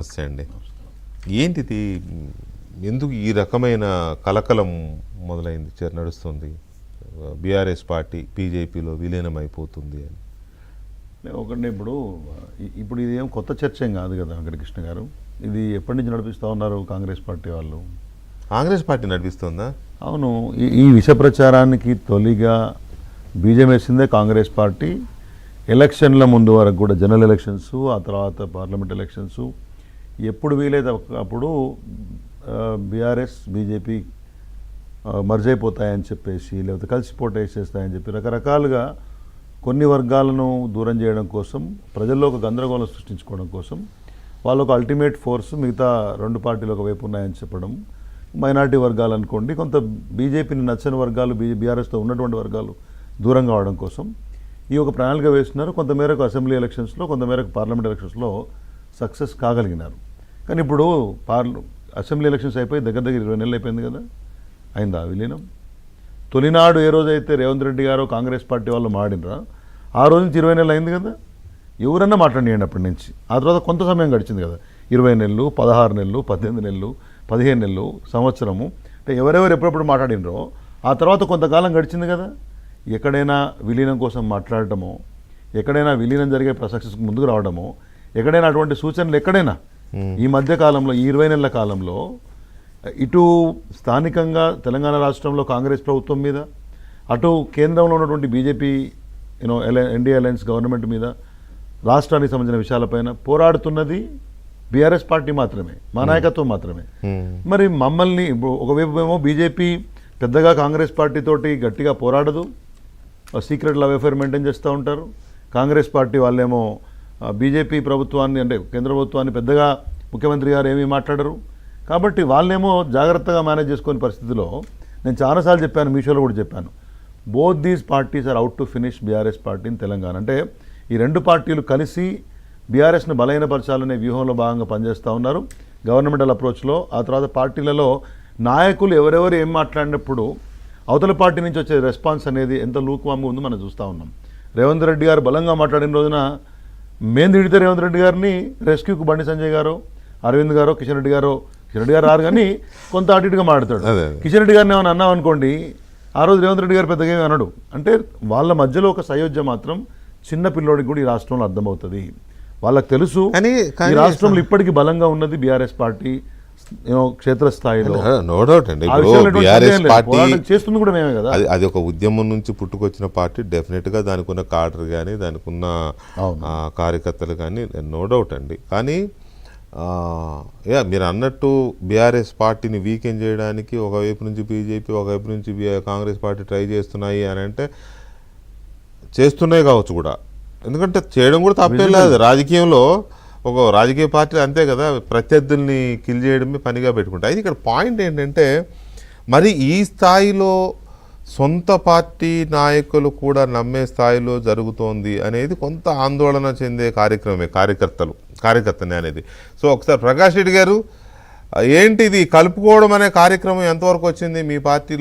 నమస్తే అండి. ఏంటిది? ఎందుకు ఈ రకమైన కలకలం మొదలైంది నడుస్తుంది? బీఆర్ఎస్ పార్టీ బీజేపీలో విలీనం అయిపోతుంది అని. ఒకటి ఇప్పుడు ఇప్పుడు ఇదేం కొత్త చర్చ ఏం కాదు కదా వెంకటకృష్ణ గారు. ఇది ఎప్పటి నుంచి నడిపిస్తూ ఉన్నారు కాంగ్రెస్ పార్టీ వాళ్ళు. కాంగ్రెస్ పార్టీ నడిపిస్తుందా? అవును. ఈ విష ప్రచారానికి తొలిగా బీజం వేసిందే కాంగ్రెస్ పార్టీ. ఎలక్షన్ల ముందు వరకు కూడా జనరల్ ఎలక్షన్స్, ఆ తర్వాత పార్లమెంట్ ఎలక్షన్స్, ఎప్పుడు వీలైతే అప్పుడు బీఆర్ఎస్ బీజేపీ మర్జ్ అయిపోతాయని చెప్పేసి, లేకపోతే కలిసి పోటేసేస్తాయని చెప్పి రకరకాలుగా కొన్ని వర్గాలను దూరం చేయడం కోసం, ప్రజల్లో ఒక గందరగోళం సృష్టించుకోవడం కోసం వాళ్ళు ఒక అల్టిమేట్ ఫోర్స్ మిగతా రెండు పార్టీలు ఒకవైపు ఉన్నాయని చెప్పడం, మైనార్టీ వర్గాలు అనుకోండి, కొంత బీజేపీని నచ్చని వర్గాలు, బీఆర్ఎస్తో ఉన్నటువంటి వర్గాలు దూరం కావడం కోసం ఈ ఒక ప్రణాళిక వేస్తున్నారు. కొంతమేరకు అసెంబ్లీ ఎలక్షన్స్లో, కొంతమేరకు పార్లమెంట్ ఎలక్షన్స్లో సక్సెస్ కాగలిగినారు. కానీ ఇప్పుడు అసెంబ్లీ ఎలక్షన్స్ అయిపోయి దగ్గర 20 నెలలు అయిపోయింది కదా, అయిందా విలీనం? తొలినాడు ఏ రోజైతే రేవంత్ రెడ్డి గారు కాంగ్రెస్ పార్టీ వాళ్ళు మాడినరా ఆ రోజు నుంచి 20 నెలలు అయింది కదా. ఎవరన్నా మాట్లాడియండి అప్పటి నుంచి. ఆ తర్వాత కొంత సమయం గడిచింది కదా, 20 నెలలు, 16 నెలలు, 18 నెలలు, 15 నెలలు, సంవత్సరము. అంటే ఎవరెవరు ఎప్పుడెప్పుడు మాట్లాడినరో ఆ తర్వాత కొంతకాలం గడిచింది కదా. ఎక్కడైనా విలీనం కోసం మాట్లాడటమో, ఎక్కడైనా విలీనం జరిగే సక్సెస్కి ముందుకు రావడమో, ఎక్కడైనా అటువంటి సూచనలు ఎక్కడైనా ఈ మధ్య కాలంలో, ఈ 20 నెలల కాలంలో ఇటు స్థానికంగా తెలంగాణ రాష్ట్రంలో కాంగ్రెస్ ప్రభుత్వం మీద, అటు కేంద్రంలో ఉన్నటువంటి బీజేపీ ఎన్డీఏ అలయన్స్ గవర్నమెంట్ మీద, రాష్ట్రానికి సంబంధించిన విషయాలపైన పోరాడుతున్నది బీఆర్ఎస్ పార్టీ మాత్రమే, మా నాయకత్వం మాత్రమే. మరి మమ్మల్ని ఒకవైపు ఏమో బీజేపీ పెద్దగా కాంగ్రెస్ పార్టీతోటి గట్టిగా పోరాడదు, సీక్రెట్ లవ్ అఫేర్ మెయింటైన్ చేస్తూ ఉంటారు. కాంగ్రెస్ పార్టీ వాళ్ళేమో బీజేపీ ప్రభుత్వాన్ని, అంటే కేంద్ర ప్రభుత్వాన్ని పెద్దగా ముఖ్యమంత్రి గారు ఏమీ మాట్లాడరు. కాబట్టి వాళ్ళేమో జాగ్రత్తగా మేనేజ్ చేసుకునే పరిస్థితిలో, నేను చాలాసార్లు చెప్పాను, మీ షోలో కూడా చెప్పాను, both these parties are out to finish BRS party in Telangana. అంటే ఈ రెండు పార్టీలు కలిసి బీఆర్ఎస్ను బలహీనపరచాలనే వ్యూహంలో భాగంగా పనిచేస్తూ ఉన్నారు గవర్నమెంటల్ అప్రోచ్లో. ఆ తర్వాత పార్టీలలో నాయకులు ఎవరెవరు ఏం మాట్లాడినప్పుడు అవతల పార్టీ నుంచి వచ్చే రెస్పాన్స్ అనేది ఎంత లూక్వామ్గా ఉందో మనం చూస్తూ ఉన్నాం. రేవంత్ రెడ్డి గారు బలంగా మాట్లాడిన రోజున మేము తిడితే రేవంత్ రెడ్డి గారిని రెస్క్యూకు బండి సంజయ్ గారు, అరవింద్ గారు, కిషన్ రెడ్డి గారు రారు, కానీ కొంత అటు ఇటుగా మాట్లాడతాడు. కిషన్ రెడ్డి గారిని ఏమైనా అన్నాం అనుకోండి, ఆ రోజు రేవంత్ రెడ్డి గారు పెద్దగా ఏమి అనడు. అంటే వాళ్ళ మధ్యలో ఒక సయోధ్య మాత్రం చిన్న పిల్లోడికి కూడా ఈ రాష్ట్రంలో అర్థమవుతుంది. వాళ్ళకి తెలుసు ఈ రాష్ట్రంలో ఇప్పటికీ బలంగా ఉన్నది బీఆర్ఎస్ పార్టీ క్షేత్రస్థాయిలో. నో డౌట్ అండి. చేస్తుంది కూడా మేమే కదా. అది ఒక ఉద్యమం నుంచి పుట్టుకొచ్చిన పార్టీ. డెఫినెట్గా దానికి ఉన్న కాడర్ కానీ, దానికి ఉన్న కార్యకర్తలు కానీ, నో డౌట్ అండి. కానీ మీరు అన్నట్టు బీఆర్ఎస్ పార్టీని వీకెండ్ చేయడానికి ఒకవైపు నుంచి బీజేపీ, ఒకవైపు నుంచి కాంగ్రెస్ పార్టీ ట్రై చేస్తున్నాయి అని అంటే చేస్తున్నాయి కావచ్చు కూడా. ఎందుకంటే చేయడం కూడా తప్పేం లేదు. రాజకీయంలో ఒక రాజకీయ పార్టీ అంతే కదా, ప్రత్యర్థుల్ని కిల్ చేయడమే పనిగా పెట్టుకుంటాయి. అయితే ఇక్కడ పాయింట్ ఏంటంటే, మరి ఈ స్థాయిలో సొంత పార్టీ నాయకులు కూడా నమ్మే స్థాయిలో జరుగుతోంది అనేది కొంత ఆందోళన చెందే కార్యక్రమే కార్యకర్తనే అనేది. సో ఒకసారి ప్రకాష్ రెడ్డి గారు, ఏంటిది కలుపుకోవడం అనే కార్యక్రమం ఎంతవరకు వచ్చింది మీ పార్టీలో?